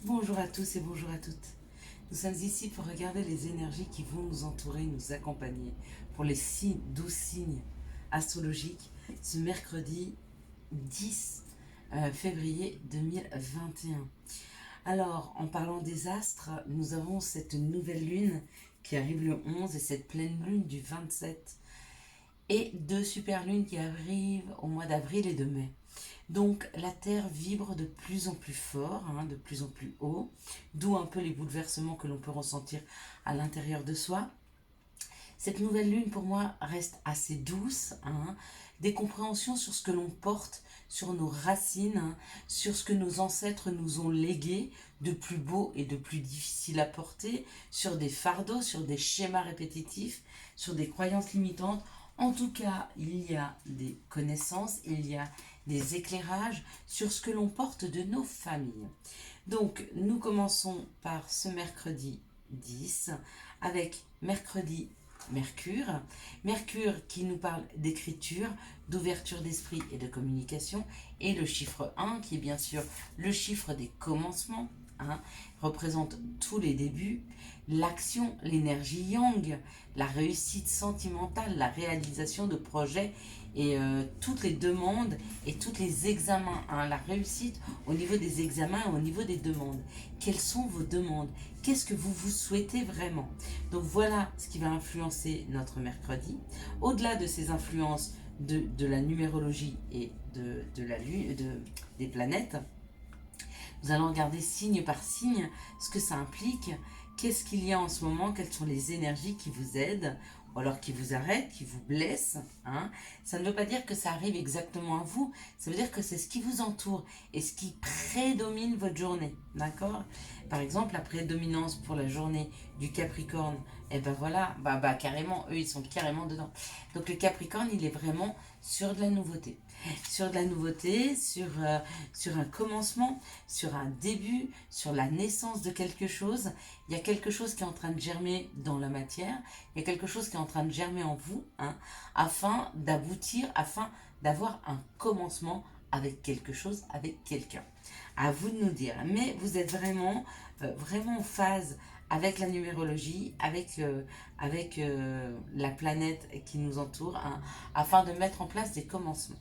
Bonjour à tous et bonjour à toutes. Nous sommes ici pour regarder les énergies qui vont nous entourer, nous accompagner pour les 12 signes astrologiques ce mercredi 10 février 2021. Alors, en parlant des astres, nous avons cette nouvelle lune qui arrive le 11 et cette pleine lune du 27 et deux super lunes qui arrivent au mois d'avril et de mai. Donc la Terre vibre de plus en plus fort, de plus en plus haut, d'où un peu les bouleversements que l'on peut ressentir à l'intérieur de soi. Cette nouvelle lune pour moi reste assez douce, des compréhensions sur ce que l'on porte, sur nos racines, sur ce que nos ancêtres nous ont légué de plus beau et de plus difficile à porter, sur des fardeaux, sur des schémas répétitifs, sur des croyances limitantes. En tout cas, il y a des connaissances, il y a des éclairages sur ce que l'on porte de nos familles. Donc, nous commençons par ce mercredi 10 avec mercredi Mercure. Mercure qui nous parle d'écriture, d'ouverture d'esprit et de communication. Et le chiffre 1 qui est bien sûr le chiffre des commencements, représente tous les débuts, l'action, l'énergie yang, la réussite sentimentale, la réalisation de projets et toutes les demandes et tous les examens, la réussite au niveau des examens et au niveau des demandes. Quelles sont vos demandes? Qu'est-ce que vous vous souhaitez vraiment? Donc voilà ce qui va influencer notre mercredi. Au-delà de ces influences de la numérologie et de la lune, des planètes, nous allons regarder signe par signe ce que ça implique, qu'est-ce qu'il y a en ce moment, quelles sont les énergies qui vous aident, ou alors qui vous arrêtent, qui vous blessent. Ça ne veut pas dire que ça arrive exactement à vous, ça veut dire que c'est ce qui vous entoure et ce qui prédomine votre journée. D'accord? Par exemple, la prédominance pour la journée du Capricorne, et ben voilà, carrément, eux ils sont carrément dedans. Donc le Capricorne, il est vraiment sur de la nouveauté. Sur de la nouveauté, sur un commencement, sur un début, sur la naissance de quelque chose. Il y a quelque chose qui est en train de germer dans la matière, il y a quelque chose qui est en train de germer en vous, afin d'aboutir, afin d'avoir un commencement avec quelque chose, avec quelqu'un. À vous de nous dire. Mais vous êtes vraiment, vraiment en phase avec la numérologie, avec la planète qui nous entoure, afin de mettre en place des commencements.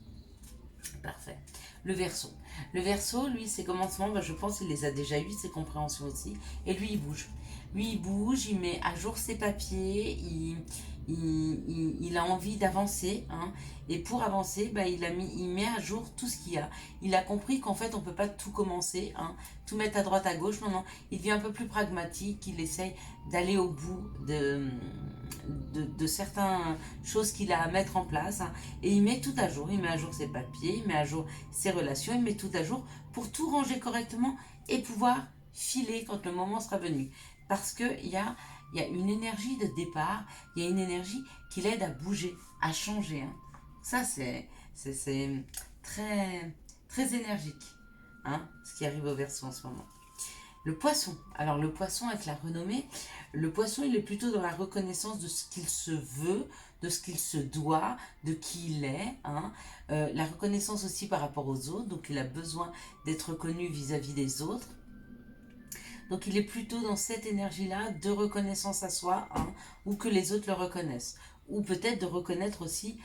Parfait. Le Verseau. Le Verseau, lui, ses commencements, je pense qu'il les a déjà eu, ses compréhensions aussi. Et lui, il bouge. Lui, il bouge, il met à jour ses papiers, il a envie d'avancer. Et pour avancer, il met à jour tout ce qu'il y a. Il a compris qu'en fait, on ne peut pas tout commencer, tout mettre à droite, à gauche. Non, non. Il devient un peu plus pragmatique, il essaye d'aller au bout de certaines choses qu'il a à mettre en place, et il met tout à jour, il met à jour ses papiers, il met à jour ses relations, il met tout à jour pour tout ranger correctement et pouvoir filer quand le moment sera venu. Parce qu'il y a une énergie de départ, il y a une énergie qui l'aide à bouger, à changer. Ça, c'est très, très énergique, ce qui arrive au Verseau en ce moment. Le poisson. Alors le poisson avec la renommée, le poisson il est plutôt dans la reconnaissance de ce qu'il se veut, de ce qu'il se doit, de qui il est. La reconnaissance aussi par rapport aux autres, donc il a besoin d'être reconnu vis-à-vis des autres. Donc il est plutôt dans cette énergie-là de reconnaissance à soi, ou que les autres le reconnaissent. Ou peut-être de reconnaître aussi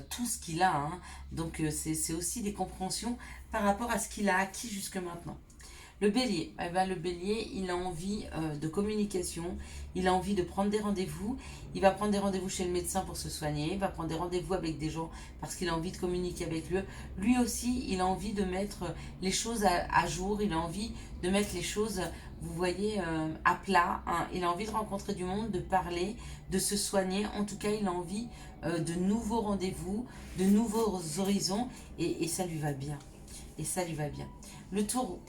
tout ce qu'il a. Donc c'est aussi des compréhensions par rapport à ce qu'il a acquis jusque maintenant. Le bélier, le bélier, il a envie de communication, il a envie de prendre des rendez-vous, il va prendre des rendez-vous chez le médecin pour se soigner, il va prendre des rendez-vous avec des gens parce qu'il a envie de communiquer avec eux. Lui aussi, il a envie de mettre les choses à jour, il a envie de mettre les choses, vous voyez, à plat. Il a envie de rencontrer du monde, de parler, de se soigner. En tout cas, il a envie de nouveaux rendez-vous, de nouveaux horizons, et ça lui va bien. Et ça lui va bien. Le taureau.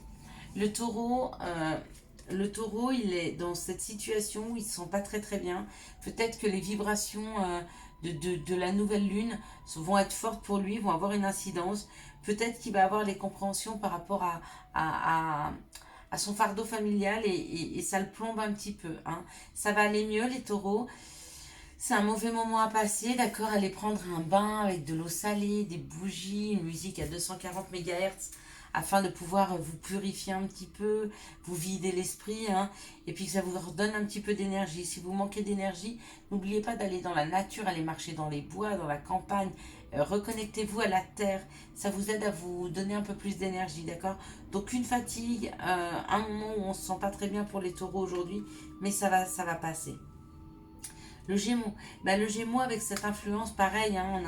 Le taureau, il est dans cette situation où il ne se sent pas très très bien. Peut-être que les vibrations de la nouvelle lune vont être fortes pour lui, vont avoir une incidence. Peut-être qu'il va avoir les compréhensions par rapport à son fardeau familial, et ça le plombe un petit peu. Ça va aller mieux, les taureaux. C'est un mauvais moment à passer, d'accord? Aller prendre un bain avec de l'eau salée, des bougies, une musique à 240 MHz, afin de pouvoir vous purifier un petit peu, vous vider l'esprit, hein, et puis que ça vous redonne un petit peu d'énergie. Si vous manquez d'énergie, n'oubliez pas d'aller dans la nature, aller marcher dans les bois, dans la campagne, reconnectez-vous à la terre, ça vous aide à vous donner un peu plus d'énergie, d'accord? Donc une fatigue, un moment où on se sent pas très bien pour les taureaux aujourd'hui, mais ça va passer. Le Gémeaux. Bah, le Gémeaux avec cette influence, pareil, hein,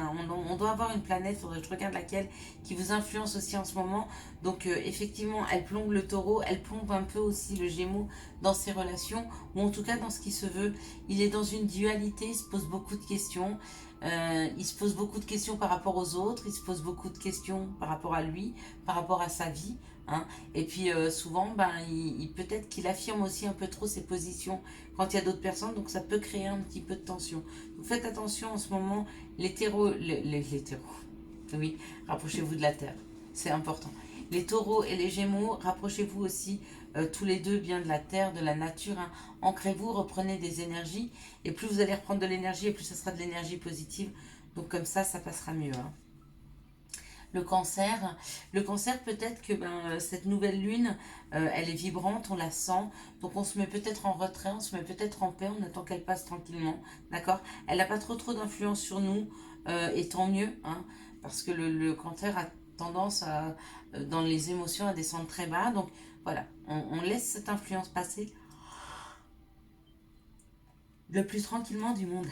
on doit avoir une planète, faudrait que je regarde laquelle, qui vous influence aussi en ce moment. Donc effectivement, elle plombe le taureau, elle plombe un peu aussi le Gémeaux dans ses relations, ou en tout cas dans ce qui se veut. Il est dans une dualité, il se pose beaucoup de questions. Il se pose beaucoup de questions par rapport aux autres, il se pose beaucoup de questions par rapport à lui, par rapport à sa vie. Hein. Et puis souvent, ben, peut-être qu'il affirme aussi un peu trop ses positions quand il y a d'autres personnes, donc ça peut créer un petit peu de tension. Donc faites attention en ce moment, les terreaux, les terreaux, oui, rapprochez-vous de la terre, c'est important. Les taureaux et les gémeaux, rapprochez-vous aussi tous les deux bien de la terre, de la nature. Hein. Ancrez-vous, reprenez des énergies, et plus vous allez reprendre de l'énergie, et plus ça sera de l'énergie positive. Donc comme ça passera mieux. Hein. Le cancer peut-être que cette nouvelle lune, elle est vibrante, on la sent, donc on se met peut-être en retrait, on se met peut-être en paix, on attend qu'elle passe tranquillement, d'accord? Elle n'a pas trop d'influence sur nous, et tant mieux, hein, parce que le cancer a tendance à, dans les émotions, à descendre très bas, donc voilà, on laisse cette influence passer le plus tranquillement du monde.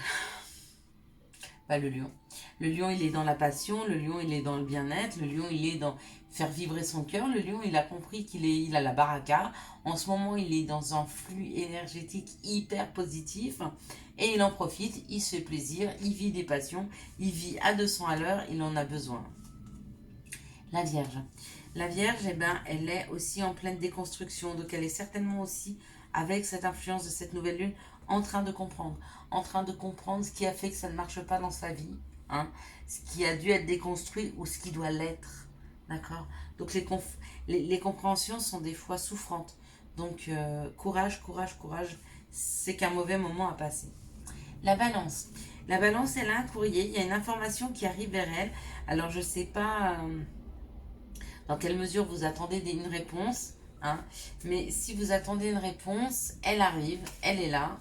Pas le lion. Le lion, il est dans la passion, le lion, il est dans le bien-être, le lion, il est dans faire vibrer son cœur, le lion, il a compris il a la baraka. En ce moment, il est dans un flux énergétique hyper positif et il en profite, il se fait plaisir, il vit des passions, il vit à 200 à l'heure, il en a besoin. La Vierge. La Vierge, eh ben, elle est aussi en pleine déconstruction, donc elle est certainement aussi, avec cette influence de cette nouvelle lune, en train de comprendre ce qui a fait que ça ne marche pas dans sa vie, hein, ce qui a dû être déconstruit ou ce qui doit l'être, d'accord? Donc les compréhensions sont des fois souffrantes, donc courage, c'est qu'un mauvais moment à passer. La balance. La balance, elle a un courrier, il y a une information qui arrive vers elle, alors je ne sais pas dans quelle mesure vous attendez une réponse, hein, mais si vous attendez une réponse, elle arrive, elle est là.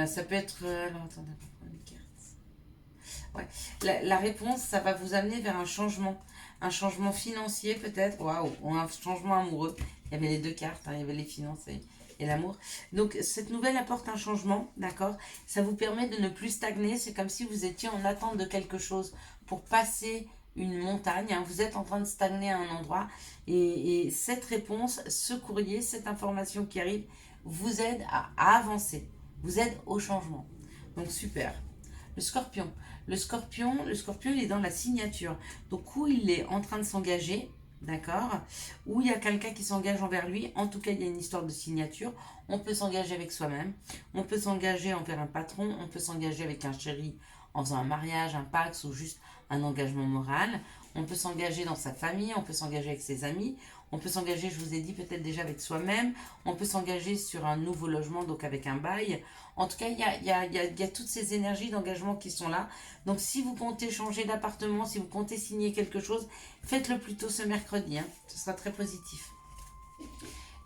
Ça peut être... alors attendez, on va prendre une carte. Ouais. La réponse, ça va vous amener vers un changement financier peut-être, waouh, ou un changement amoureux. Il y avait les deux cartes, hein, il y avait les finances et l'amour. Donc cette nouvelle apporte un changement, d'accord? Ça vous permet de ne plus stagner, c'est comme si vous étiez en attente de quelque chose pour passer une montagne, hein. Vous êtes en train de stagner à un endroit et cette réponse, ce courrier, cette information qui arrive vous aide à avancer, vous aide au changement. Donc super. Le scorpion. Le scorpion, il est dans la signature. Donc où il est en train de s'engager, d'accord, où il y a quelqu'un qui s'engage envers lui, en tout cas il y a une histoire de signature. On peut s'engager avec soi-même, on peut s'engager envers un patron, on peut s'engager avec un chéri en faisant un mariage, un pax ou juste un engagement moral. On peut s'engager dans sa famille, on peut s'engager avec ses amis, on peut s'engager, je vous ai dit, peut-être déjà avec soi-même, on peut s'engager sur un nouveau logement, donc avec un bail. En tout cas, il y a toutes ces énergies d'engagement qui sont là. Donc si vous comptez changer d'appartement, si vous comptez signer quelque chose, faites-le plutôt ce mercredi, hein. Ce sera très positif.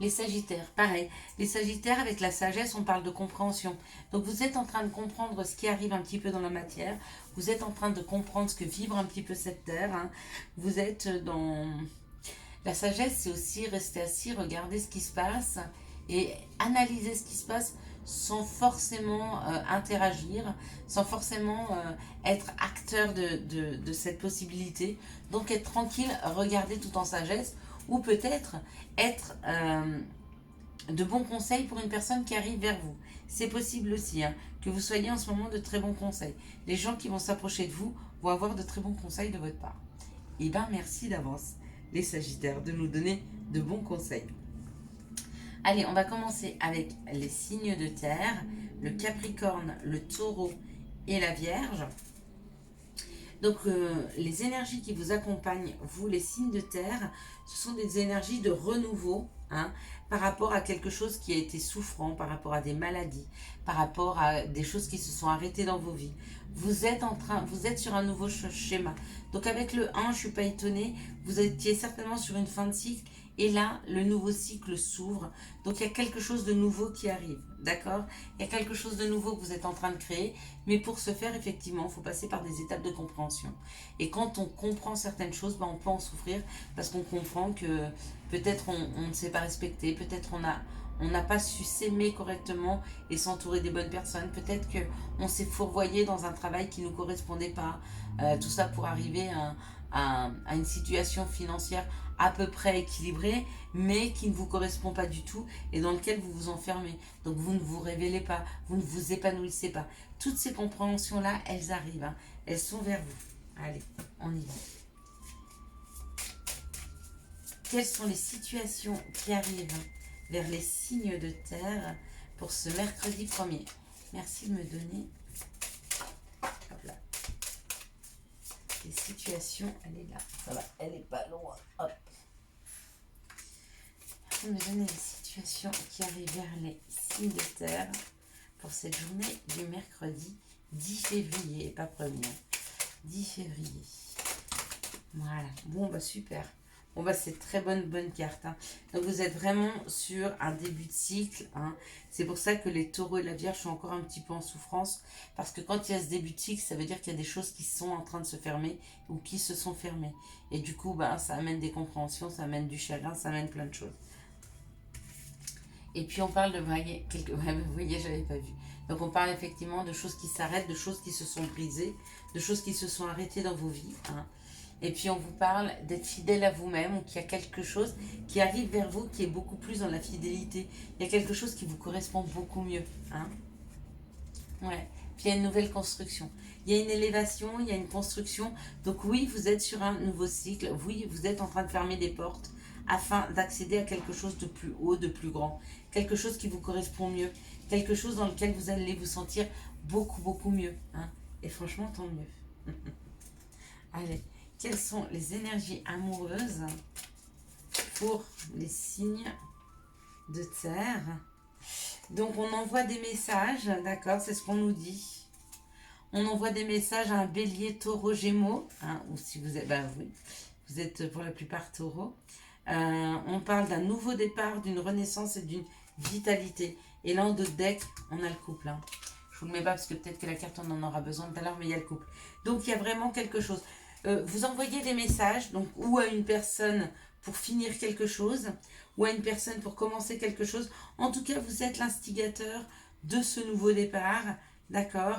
Les Sagittaires, pareil. Les Sagittaires, avec la sagesse, on parle de compréhension. Donc vous êtes en train de comprendre ce qui arrive un petit peu dans la matière. Vous êtes en train de comprendre ce que vibre un petit peu cette terre. Hein. Vous êtes dans... La sagesse, c'est aussi rester assis, regarder ce qui se passe et analyser ce qui se passe sans forcément interagir, sans forcément être acteur de cette possibilité. Donc être tranquille, regarder tout en sagesse, ou peut-être être de bons conseils pour une personne qui arrive vers vous. C'est possible aussi, hein, que vous soyez en ce moment de très bons conseils. Les gens qui vont s'approcher de vous vont avoir de très bons conseils de votre part. Et bien merci d'avance, les Sagittaires, de nous donner de bons conseils. Allez, on va commencer avec les signes de terre, le Capricorne, le Taureau et la Vierge. Donc, les énergies qui vous accompagnent, vous, les signes de terre, ce sont des énergies de renouveau, hein, par rapport à quelque chose qui a été souffrant, par rapport à des maladies, par rapport à des choses qui se sont arrêtées dans vos vies. Vous êtes sur un nouveau schéma. Donc, avec le 1, je ne suis pas étonnée, vous étiez certainement sur une fin de cycle. Et là, le nouveau cycle s'ouvre. Donc, il y a quelque chose de nouveau qui arrive. D'accord? Il y a quelque chose de nouveau que vous êtes en train de créer. Mais pour ce faire, effectivement, il faut passer par des étapes de compréhension. Et quand on comprend certaines choses, ben, on peut en souffrir parce qu'on comprend que peut-être on ne s'est pas respecté, peut-être on n'a pas su s'aimer correctement et s'entourer des bonnes personnes. Peut-être qu'on s'est fourvoyé dans un travail qui ne nous correspondait pas. Tout ça pour arriver à une situation financière à peu près équilibrée, mais qui ne vous correspond pas du tout et dans lequel vous vous enfermez. Donc vous ne vous révélez pas, vous ne vous épanouissez pas. Toutes ces compréhensions-là, elles arrivent, hein. Elles sont vers vous. Allez, on y va. Quelles sont les situations qui arrivent vers les signes de terre pour ce mercredi 1er? Merci de me donner... Hop là. Les situations, elle est là. Ça va, elle est pas loin. Hop. Merci de me donner les situations qui arrivent vers les signes de terre pour cette journée du mercredi 10 février. Pas premier. 10 février. Voilà. Bon, bah super. Bon, bah c'est très bonne carte, hein. Donc vous êtes vraiment sur un début de cycle, hein. C'est pour ça que les taureaux et la vierge sont encore un petit peu en souffrance. Parce que quand il y a ce début de cycle, ça veut dire qu'il y a des choses qui sont en train de se fermer ou qui se sont fermées. Et du coup, bah, ça amène des compréhensions, ça amène du chagrin, ça amène plein de choses. Et puis on parle de voyez, vous voyez, j'avais pas vu. Donc on parle effectivement de choses qui s'arrêtent, de choses qui se sont brisées, de choses qui se sont arrêtées dans vos vies, hein. Et puis on vous parle d'être fidèle à vous-même, ou qu'il y a quelque chose qui arrive vers vous qui est beaucoup plus dans la fidélité. Il y a quelque chose qui vous correspond beaucoup mieux, hein. Ouais. Puis il y a une nouvelle construction. Il y a une élévation, il y a une construction. Donc oui, vous êtes sur un nouveau cycle. Oui, vous êtes en train de fermer des portes afin d'accéder à quelque chose de plus haut, de plus grand. Quelque chose qui vous correspond mieux. Quelque chose dans lequel vous allez vous sentir beaucoup mieux, hein. Et franchement, tant mieux. Allez, quelles sont les énergies amoureuses pour les signes de terre? Donc on envoie des messages, d'accord, c'est ce qu'on nous dit. On envoie des messages à un bélier, taureau, gémeaux, hein, ou si vous êtes, ben oui, vous êtes pour la plupart taureaux. On parle d'un nouveau départ, d'une renaissance et d'une vitalité. Et là en dos de deck, on a le couple, hein. Je vous le mets pas parce que peut-être que la carte on en aura besoin tout à l'heure, mais il y a le couple. Donc il y a vraiment quelque chose. Vous envoyez des messages, donc ou à une personne pour finir quelque chose, ou à une personne pour commencer quelque chose. En tout cas, vous êtes l'instigateur de ce nouveau départ, d'accord?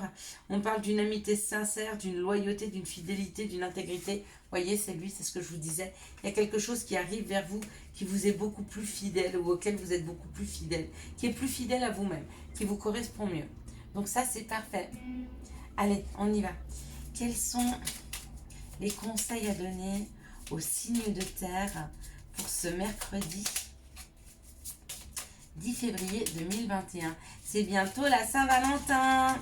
On parle d'une amitié sincère, d'une loyauté, d'une fidélité, d'une intégrité. Vous voyez, c'est lui, c'est ce que je vous disais. Il y a quelque chose qui arrive vers vous, qui vous est beaucoup plus fidèle, ou auquel vous êtes beaucoup plus fidèle, qui est plus fidèle à vous-même, qui vous correspond mieux. Donc ça, c'est parfait. Allez, on y va. Quels sont les conseils à donner aux signes de terre pour ce mercredi 10 février 2021? C'est bientôt la Saint-Valentin.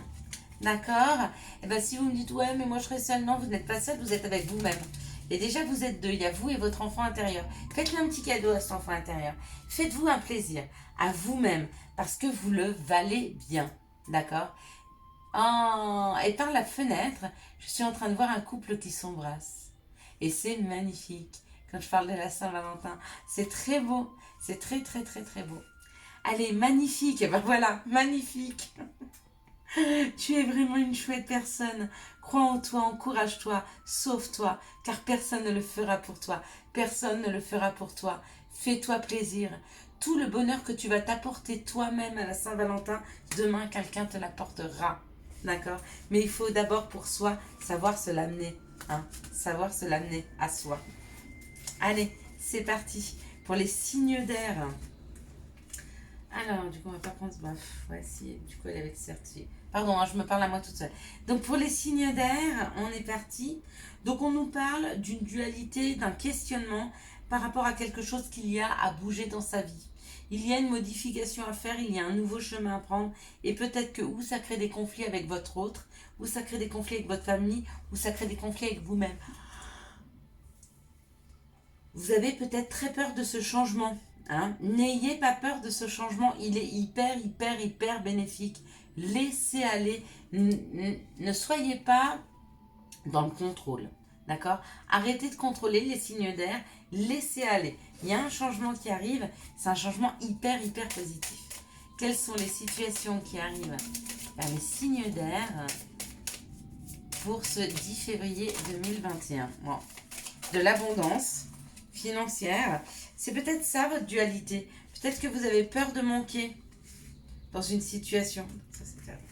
D'accord? Et bien si vous me dites, ouais, mais moi je serai seule, non, vous n'êtes pas seule, vous êtes avec vous-même. Et déjà, vous êtes deux, il y a vous et votre enfant intérieur. Faites-lui un petit cadeau à cet enfant intérieur. Faites-vous un plaisir à vous-même parce que vous le valez bien. D'accord? Et par la fenêtre, je suis en train de voir un couple qui s'embrasse. Et c'est magnifique. Quand je parle de la Saint-Valentin, c'est très beau. C'est très beau. Allez, magnifique. Et ben voilà, magnifique. Tu es vraiment une chouette personne. Crois en toi, encourage-toi, sauve-toi, car personne ne le fera pour toi. Personne ne le fera pour toi. Fais-toi plaisir. Tout le bonheur que tu vas t'apporter toi-même à la Saint-Valentin, demain quelqu'un te l'apportera. D'accord? Mais il faut d'abord pour soi savoir se l'amener, hein? Savoir se l'amener à soi. Allez, c'est parti pour les signes d'air. Alors, du coup, on va pas prendre... ouais, si, du coup, elle est avec certifié. Pardon, hein, je me parle à moi toute seule. Donc, pour les signes d'air, on est parti. Donc, on nous parle d'une dualité, d'un questionnement par rapport à quelque chose qu'il y a à bouger dans sa vie. Il y a une modification à faire, il y a un nouveau chemin à prendre. Et peut-être que ou ça crée des conflits avec votre autre, ou ça crée des conflits avec votre famille, ou ça crée des conflits avec vous-même. Vous avez peut-être très peur de ce changement. Hein. N'ayez pas peur de ce changement. Il est hyper bénéfique. Laissez aller. Ne soyez pas dans le contrôle. D'accord? Arrêtez de contrôler les signes d'air. Laissez aller. Il y a un changement qui arrive. C'est un changement hyper positif. Quelles sont les situations qui arrivent vers les signes d'air pour ce 10 février 2021? Bon. De l'abondance financière. C'est peut-être ça votre dualité. Peut-être que vous avez peur de manquer dans une situation. Ça, c'est terminé.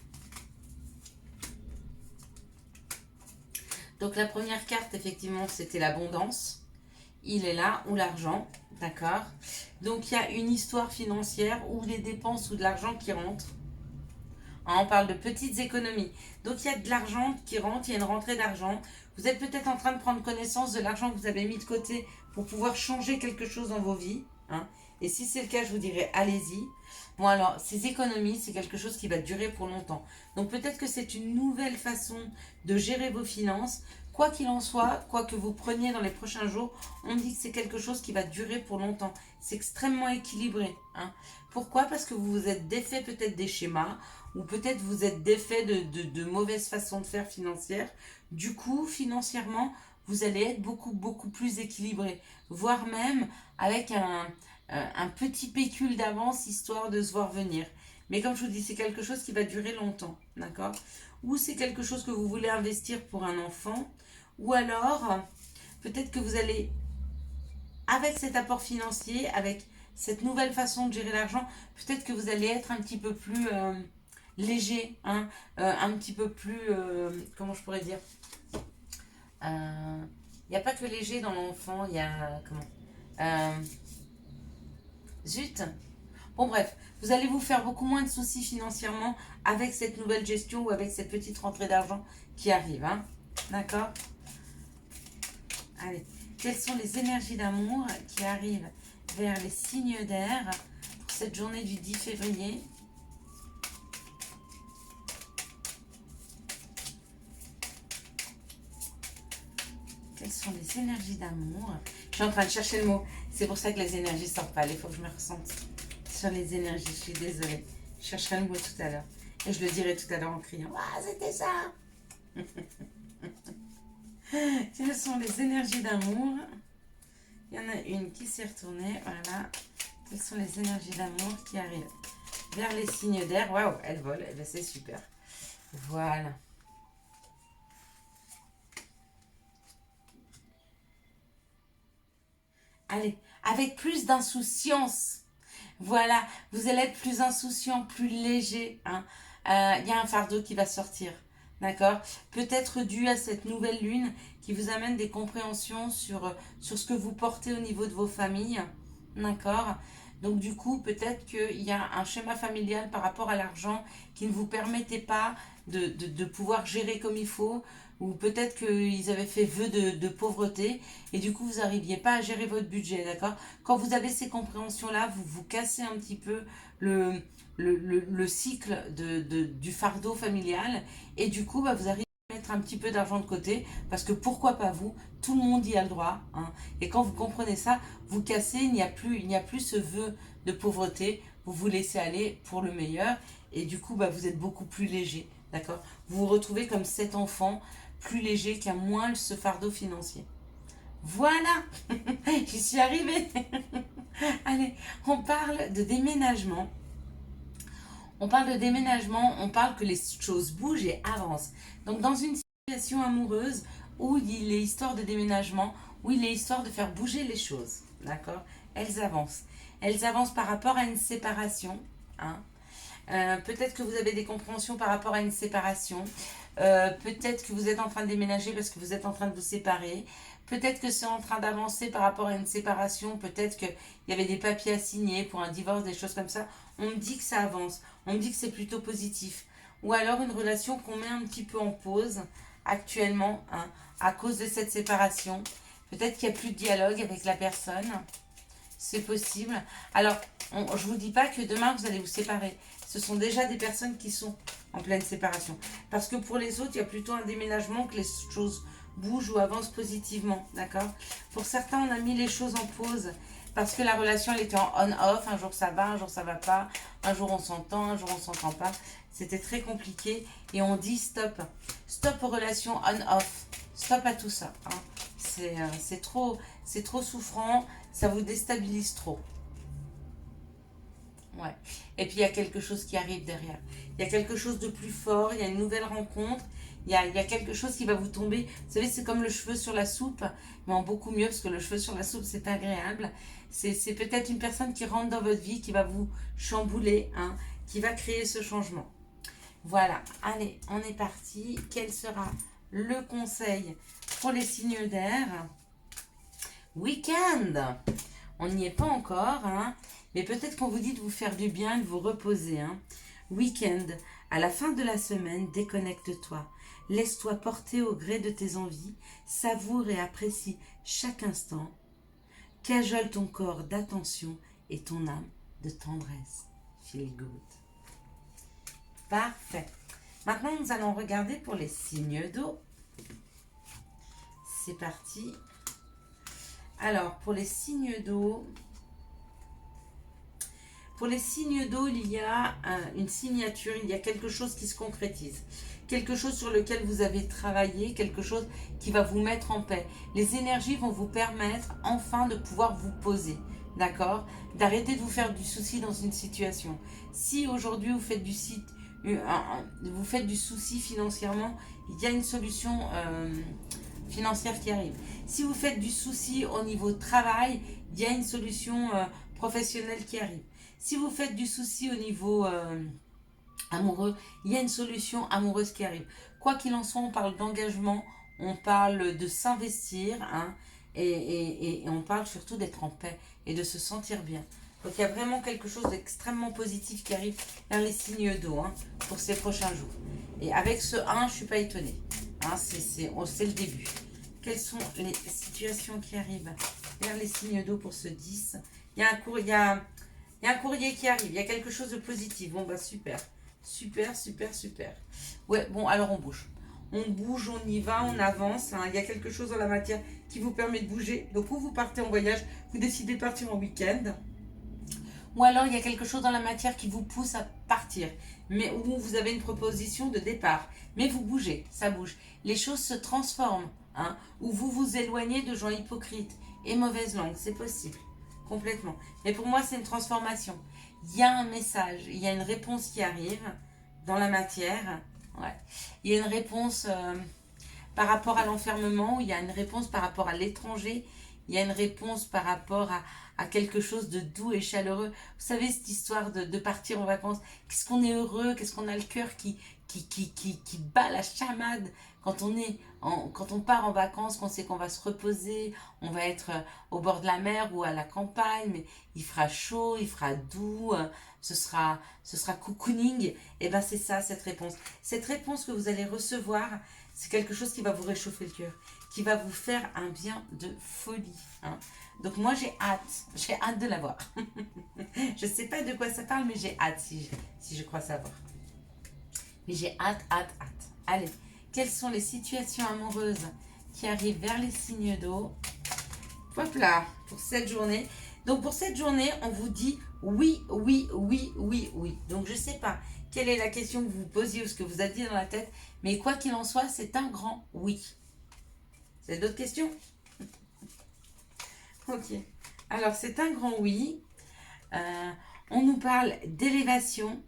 Donc la première carte, effectivement, c'était l'abondance. Il est là, ou l'argent, d'accord? Donc il y a une histoire financière ou des dépenses ou de l'argent qui rentre. On parle de petites économies. Donc il y a de l'argent qui rentre, il y a une rentrée d'argent. Vous êtes peut-être en train de prendre connaissance de l'argent que vous avez mis de côté pour pouvoir changer quelque chose dans vos vies. Hein. Et si c'est le cas, je vous dirais, allez-y. Bon alors, ces économies, c'est quelque chose qui va durer pour longtemps. Donc peut-être que c'est une nouvelle façon de gérer vos finances. Quoi qu'il en soit, quoi que vous preniez dans les prochains jours, on me dit que c'est quelque chose qui va durer pour longtemps. C'est extrêmement équilibré. Hein. Pourquoi? Parce que vous vous êtes défait peut-être des schémas, ou peut-être vous êtes défait de mauvaises façons de faire financières. Du coup, financièrement, vous allez être beaucoup plus équilibré. Voire même avec un petit pécule d'avance, histoire de se voir venir. Mais comme je vous dis, c'est quelque chose qui va durer longtemps. D'accord? Ou c'est quelque chose que vous voulez investir pour un enfant. Ou alors, peut-être que vous allez, avec cet apport financier, avec cette nouvelle façon de gérer l'argent, peut-être que vous allez être un petit peu plus léger, hein, un petit peu plus, comment je pourrais dire, il n'y a pas que léger dans l'enfant, il y a, zut. Bon bref, vous allez vous faire beaucoup moins de soucis financièrement avec cette nouvelle gestion ou avec cette petite rentrée d'argent qui arrive, hein. D'accord? Allez, quelles sont les énergies d'amour qui arrivent vers les signes d'air pour cette journée du 10 février? Quelles sont les énergies d'amour? Je suis en train de chercher le mot. C'est pour ça que les énergies ne sortent pas. Il faut que je me ressente sur les énergies. Je suis désolée. Je chercherai le mot tout à l'heure. Et je le dirai tout à l'heure en criant. Ah, c'était ça. Quelles sont les énergies d'amour? Il y en a une qui s'est retournée. Voilà. Quelles sont les énergies d'amour qui arrivent vers les signes d'air? Waouh, elle vole. Eh bien, c'est super. Voilà. Allez, avec plus d'insouciance. Voilà, vous allez être plus insouciant, plus léger. Hein. Y a un fardeau qui va sortir. D'accord? Peut-être dû à cette nouvelle lune qui vous amène des compréhensions sur ce que vous portez au niveau de vos familles. D'accord? Donc du coup, peut-être qu'il y a un schéma familial par rapport à l'argent qui ne vous permettait pas de pouvoir gérer comme il faut, ou peut-être qu'ils avaient fait vœu de pauvreté, et du coup, vous n'arriviez pas à gérer votre budget, d'accord? Quand vous avez ces compréhensions-là, vous vous cassez un petit peu le cycle du fardeau familial, et du coup, bah, vous arrivez à mettre un petit peu d'argent de côté, parce que pourquoi pas vous? Tout le monde y a le droit, hein. Et quand vous comprenez ça, vous cassez, il n'y a plus ce vœu de pauvreté, vous vous laissez aller pour le meilleur, et du coup, bah, vous êtes beaucoup plus léger, d'accord? Vous vous retrouvez comme cet enfant plus léger, qui a moins ce fardeau financier. Voilà, j'y suis arrivée. Allez, on parle de déménagement. On parle de déménagement, on parle que les choses bougent et avancent. Donc dans une situation amoureuse où il est histoire de déménagement, où il est histoire de faire bouger les choses, d'accord? Elles avancent. Elles avancent par rapport à une séparation, hein. Peut-être que vous avez des compréhensions par rapport à une séparation. Peut-être que vous êtes en train de déménager parce que vous êtes en train de vous séparer. Peut-être que c'est en train d'avancer par rapport à une séparation. Peut-être qu'il y avait des papiers à signer pour un divorce, des choses comme ça. On me dit que ça avance. On me dit que c'est plutôt positif. Ou alors une relation qu'on met un petit peu en pause actuellement, hein, à cause de cette séparation. Peut-être qu'il n'y a plus de dialogue avec la personne. c'est possible. Alors, je vous dis pas que demain vous allez vous séparer. Ce sont déjà des personnes qui sont en pleine séparation. Parce que pour les autres, il y a plutôt un déménagement, que les choses bougent ou avancent positivement, d'accord? Pour certains, on a mis les choses en pause parce que la relation, elle était en on-off. Un jour ça va, un jour ça va pas. Un jour on s'entend, un jour on s'entend pas. C'était très compliqué et on dit stop. Stop aux relations on-off. Stop à tout ça, hein. C'est trop souffrant, ça vous déstabilise trop. Ouais. Et puis il y a quelque chose qui arrive derrière. Il y a quelque chose de plus fort, il y a une nouvelle rencontre, il y a quelque chose qui va vous tomber. Vous savez, c'est comme le cheveu sur la soupe, mais en beaucoup mieux, parce que le cheveu sur la soupe, c'est agréable. C'est peut-être une personne qui rentre dans votre vie, qui va vous chambouler, hein, qui va créer ce changement. Voilà, allez, on est parti. Quel sera le conseil pour les signes d'air? Week-end. On n'y est pas encore, hein, mais peut-être qu'on vous dit de vous faire du bien, de vous reposer. Hein. Week-end, à la fin de la semaine, déconnecte-toi. Laisse-toi porter au gré de tes envies, savoure et apprécie chaque instant. Cajole ton corps d'attention et ton âme de tendresse. Feel good. Parfait. Maintenant, nous allons regarder pour les signes d'eau. C'est parti. Alors, pour les signes d'eau, il y a une signature, il y a quelque chose qui se concrétise. Quelque chose sur lequel vous avez travaillé, quelque chose qui va vous mettre en paix. Les énergies vont vous permettre enfin de pouvoir vous poser, d'accord? D'arrêter de vous faire du souci dans une situation. Si aujourd'hui vous faites du souci financièrement, il y a une solution financière qui arrive. Si vous faites du souci au niveau travail, il y a une solution professionnelle qui arrive. Si vous faites du souci au niveau amoureux, il y a une solution amoureuse qui arrive. Quoi qu'il en soit, on parle d'engagement, on parle de s'investir, hein, et on parle surtout d'être en paix et de se sentir bien. Donc il y a vraiment quelque chose d'extrêmement positif qui arrive vers les signes d'eau, hein, pour ces prochains jours. Et avec ce 1, je ne suis pas étonnée. Hein, c'est le début. Quelles sont les situations qui arrivent vers les signes d'eau pour ce 10? Il y a un courrier qui arrive, il y a quelque chose de positif. Bon, bah super. Super, super, super. Ouais, bon, alors on bouge. On bouge, on y va, on avance. Hein. Il y a quelque chose dans la matière qui vous permet de bouger. Donc, ou vous partez en voyage, vous décidez de partir en week-end. Ou alors, il y a quelque chose dans la matière qui vous pousse à partir. Mais où vous avez une proposition de départ. Mais vous bougez, ça bouge. Les choses se transforment. Hein. Ou vous vous éloignez de gens hypocrites et mauvaises langues. C'est possible. Complètement. Mais pour moi, c'est une transformation. Il y a un message, il y a une réponse qui arrive dans la matière. Ouais. Il y a une réponse par rapport à l'enfermement, il y a une réponse par rapport à l'étranger, il y a une réponse par rapport à quelque chose de doux et chaleureux. Vous savez, cette histoire de partir en vacances, qu'est-ce qu'on est heureux, qu'est-ce qu'on a le cœur qui bat la chamade quand on part en vacances, qu'on sait qu'on va se reposer, on va être au bord de la mer ou à la campagne, mais il fera chaud, il fera doux, ce sera cocooning. Et ben c'est ça, cette réponse. Cette réponse que vous allez recevoir, c'est quelque chose qui va vous réchauffer le cœur, qui va vous faire un bien de folie. Hein. Donc moi j'ai hâte de l'avoir. Je ne sais pas de quoi ça parle, mais j'ai hâte si je crois savoir. Mais j'ai hâte. Allez, quelles sont les situations amoureuses qui arrivent vers les signes d'eau? Hop là, pour cette journée. Donc pour cette journée, on vous dit oui. Donc je ne sais pas quelle est la question que vous vous posiez ou ce que vous avez dit dans la tête, mais quoi qu'il en soit, c'est un grand oui. Vous avez d'autres questions? Ok. Alors c'est un grand oui. On nous parle d'élévation.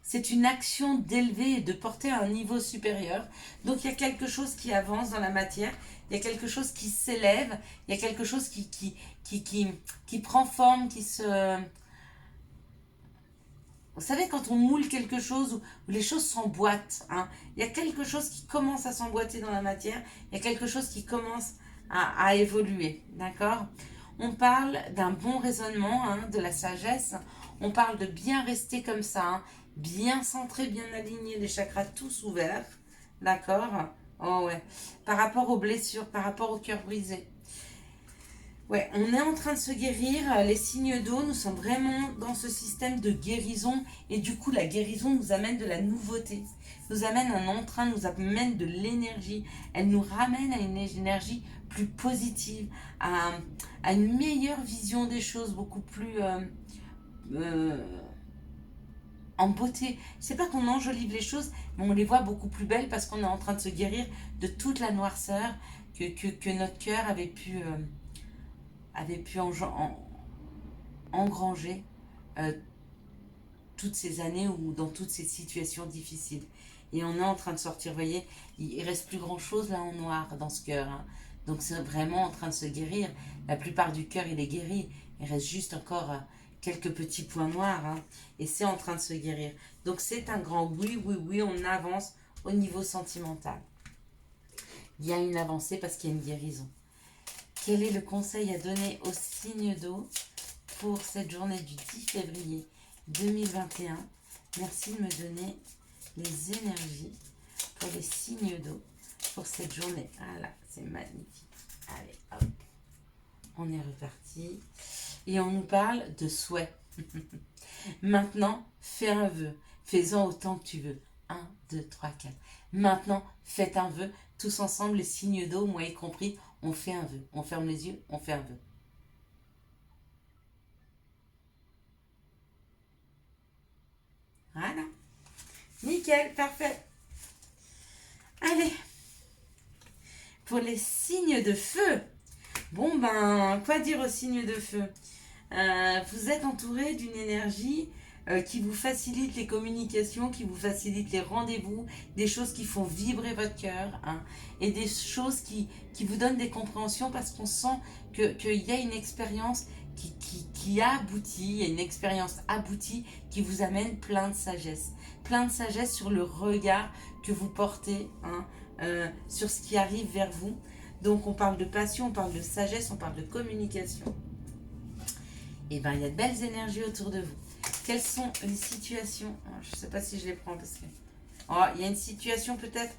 C'est une action d'élever et de porter à un niveau supérieur. Donc il y a quelque chose qui avance dans la matière, il y a quelque chose qui s'élève, il y a quelque chose qui prend forme, qui se... Vous savez, quand on moule quelque chose, où les choses s'emboîtent, hein, il y a quelque chose qui commence à s'emboîter dans la matière, il y a quelque chose qui commence à évoluer, d'accord? On parle d'un bon raisonnement, hein, de la sagesse, on parle de bien rester comme ça, hein, bien centré, bien aligné, les chakras tous ouverts, d'accord? Oh ouais, par rapport aux blessures, par rapport au cœur brisé. Ouais, on est en train de se guérir. Les signes d'eau, nous sommes vraiment dans ce système de guérison. Et du coup, la guérison nous amène de la nouveauté. Nous amène un entrain, nous amène de l'énergie. Elle nous ramène à une énergie plus positive, à une meilleure vision des choses, beaucoup plus euh, en beauté. C'est pas qu'on enjolive les choses, mais on les voit beaucoup plus belles parce qu'on est en train de se guérir de toute la noirceur que notre cœur avait pu engranger euh, toutes ces années ou dans toutes ces situations difficiles. Et on est en train de sortir, vous voyez, il reste plus grand chose là en noir dans ce cœur, hein. Donc c'est vraiment en train de se guérir. La plupart du cœur il est guéri. Il reste juste encore quelques petits points noirs, hein. Et c'est en train de se guérir. Donc c'est un grand oui, oui, oui, on avance au niveau sentimental. Il y a une avancée parce qu'il y a une guérison. Quel est le conseil à donner aux signes d'eau pour cette journée du 10 février 2021? Merci de me donner les énergies pour les signes d'eau pour cette journée. Ah là, c'est magnifique. Allez, hop. On est reparti. Et on nous parle de souhait. Maintenant, fais un vœu. Fais-en autant que tu veux. 1, 2, 3, 4. Maintenant, faites un vœu. Tous ensemble, les signes d'eau, moi y compris, on fait un vœu. On ferme les yeux, on fait un vœu. Voilà. Nickel, parfait. Allez. Pour les signes de feu. Bon ben, quoi dire aux signes de feu? Vous êtes entouré d'une énergie qui vous facilite les communications, qui vous facilite les rendez-vous, des choses qui font vibrer votre cœur, hein, et des choses qui vous donnent des compréhensions parce qu'on sent qu'il y a une expérience qui a abouti, il y a une expérience aboutie qui vous amène plein de sagesse sur le regard que vous portez, hein, sur ce qui arrive vers vous. Donc on parle de passion, on parle de sagesse, on parle de communication. Et bien il y a de belles énergies autour de vous. Quelles sont les situations? Je ne sais pas si je les prends parce que... il y a une situation peut-être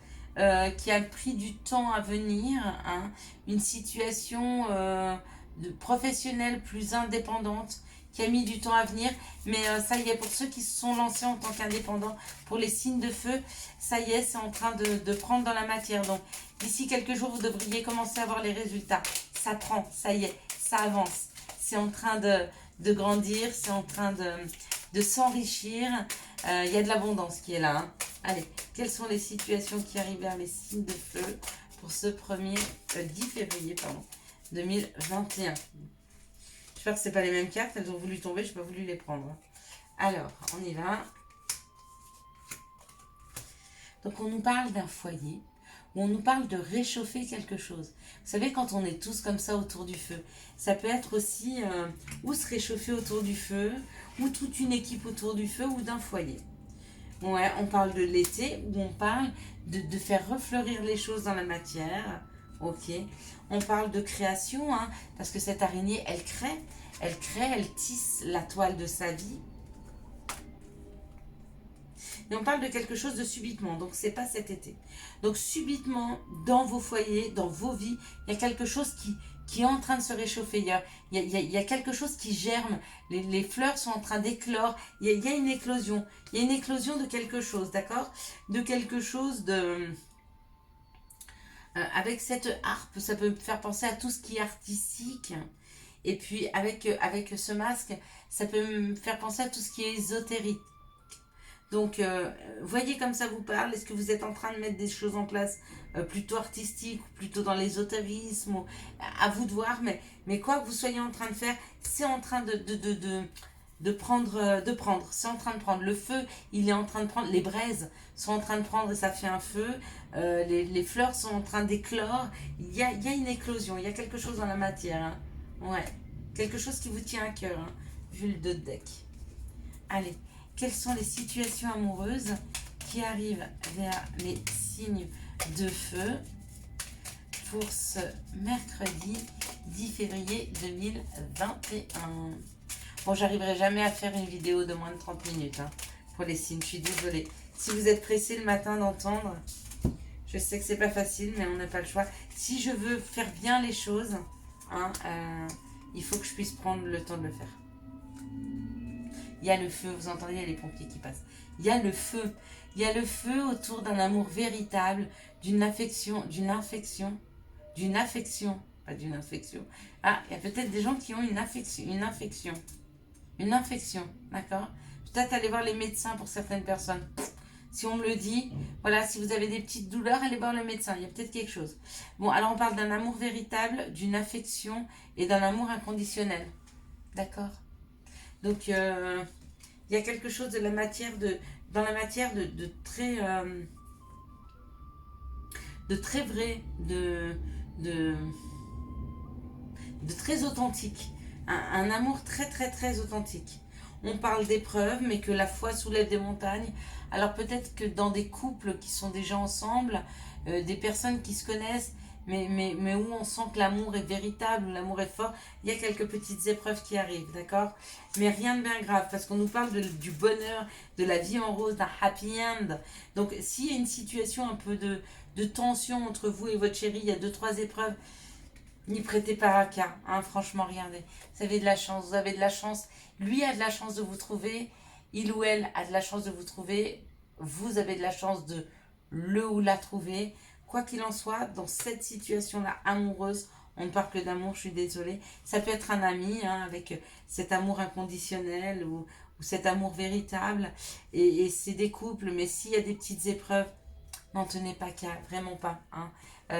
qui a pris du temps à venir, hein, une situation de professionnelle plus indépendante qui a mis du temps à venir, mais ça y est, pour ceux qui se sont lancés en tant qu'indépendants, pour les signes de feu, ça y est, c'est en train de prendre dans la matière. Donc d'ici quelques jours, vous devriez commencer à voir les résultats. Ça prend, ça y est, ça avance. C'est en train de grandir, c'est en train de s'enrichir. Il y a de l'abondance qui est là, hein. Allez, quelles sont les situations qui arrivent vers les signes de feu pour ce 10 février 2021? J'espère que ce n'est pas les mêmes cartes, elles ont voulu tomber, je n'ai pas voulu les prendre. Alors, on y va. Donc, on nous parle d'un foyer, où on nous parle de réchauffer quelque chose. Vous savez, quand on est tous comme ça autour du feu, ça peut être aussi ou se réchauffer autour du feu, ou toute une équipe autour du feu, ou d'un foyer. Ouais, on parle de l'été, où on parle de faire refleurir les choses dans la matière. Ok. On parle de création, hein, parce que cette araignée, elle crée, elle tisse la toile de sa vie. Et on parle de quelque chose de subitement, donc c'est pas cet été. Donc subitement, dans vos foyers, dans vos vies, il y a quelque chose qui est en train de se réchauffer. Il y a quelque chose qui germe. Les fleurs sont en train d'éclore. Il y a une éclosion. Il y a une éclosion de quelque chose, d'accord? De quelque chose de... avec cette harpe, ça peut me faire penser à tout ce qui est artistique. Et puis avec ce masque, ça peut me faire penser à tout ce qui est ésotérique. Donc, voyez comme ça vous parle. Est-ce que vous êtes en train de mettre des choses en place plutôt artistiques, ou plutôt dans l'ésotérisme? À vous de voir, mais quoi que vous soyez en train de faire, c'est en train de prendre. C'est en train de prendre. Le feu, il est en train de prendre. Les braises sont en train de prendre et ça fait un feu. Les fleurs sont en train d'éclore. Il y a une éclosion, il y a quelque chose dans la matière, hein. Ouais, quelque chose qui vous tient à cœur, hein, vu le 2 de deck. Allez. Quelles sont les situations amoureuses qui arrivent vers les signes de feu pour ce mercredi 10 février 2021? Bon, j'arriverai jamais à faire une vidéo de moins de 30 minutes, hein, pour les signes, je suis désolée. Si vous êtes pressé le matin d'entendre, je sais que c'est pas facile, mais on n'a pas le choix. Si je veux faire bien les choses, hein, il faut que je puisse prendre le temps de le faire. Il y a le feu, vous entendez les pompiers qui passent. Il y a le feu. Il y a le feu autour d'un amour véritable, d'une affection, pas d'une infection. Ah, il y a peut-être des gens qui ont une infection, d'accord? Peut-être aller voir les médecins pour certaines personnes. Si on me le dit, voilà, si vous avez des petites douleurs, allez voir le médecin, il y a peut-être quelque chose. Bon, alors on parle d'un amour véritable, d'une affection et d'un amour inconditionnel, d'accord? Donc, il y a quelque chose de la matière dans la matière de très vrai, de très authentique. Un amour très très très authentique. On parle d'épreuves, mais que la foi soulève des montagnes. Alors peut-être que dans des couples qui sont déjà ensemble, des personnes qui se connaissent, mais où on sent que l'amour est véritable, où l'amour est fort, il y a quelques petites épreuves qui arrivent, d'accord? Mais rien de bien grave, parce qu'on nous parle du bonheur, de la vie en rose, d'un happy end. Donc s'il y a une situation un peu de tension entre vous et votre chéri, il y a 2-3 épreuves, n'y prêtez pas à cas, hein, franchement, regardez. Vous avez de la chance, vous avez de la chance. Lui a de la chance de vous trouver, il ou elle a de la chance de vous trouver, vous avez de la chance de le ou la trouver. Quoi qu'il en soit, dans cette situation-là amoureuse, on ne parle que d'amour, je suis désolée. Ça peut être un ami, hein, avec cet amour inconditionnel ou cet amour véritable. Et c'est des couples, mais s'il y a des petites épreuves, n'en tenez pas qu'à, vraiment pas. Hein.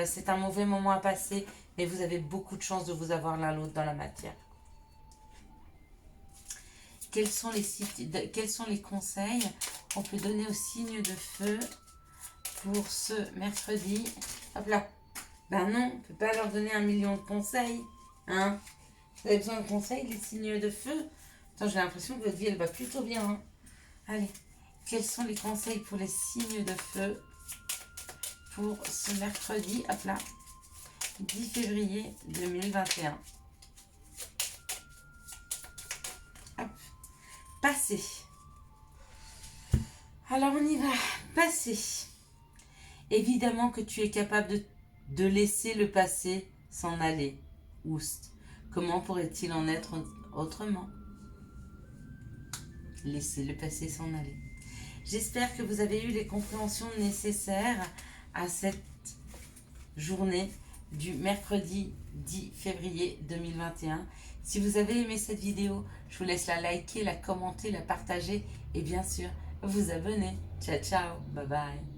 C'est un mauvais moment à passer, mais vous avez beaucoup de chance de vous avoir l'un l'autre dans la matière. Quels sont les conseils qu'on peut donner aux signes de feu pour ce mercredi? Hop là. Ben non, on ne peut pas leur donner 1 million de conseils. Hein? Vous avez besoin de conseils, les signes de feu? Attends, j'ai l'impression que votre vie, elle va plutôt bien. Hein? Allez, quels sont les conseils pour les signes de feu pour ce mercredi? Hop là. 10 février 2021. Hop. Passer. Alors on y va. Passer. Évidemment que tu es capable de laisser le passé s'en aller. Oust. Comment pourrait-il en être autrement? Laisser le passé s'en aller. J'espère que vous avez eu les compréhensions nécessaires à cette journée du mercredi 10 février 2021. Si vous avez aimé cette vidéo, je vous laisse la liker, la commenter, la partager et bien sûr vous abonner. Ciao, ciao, bye bye.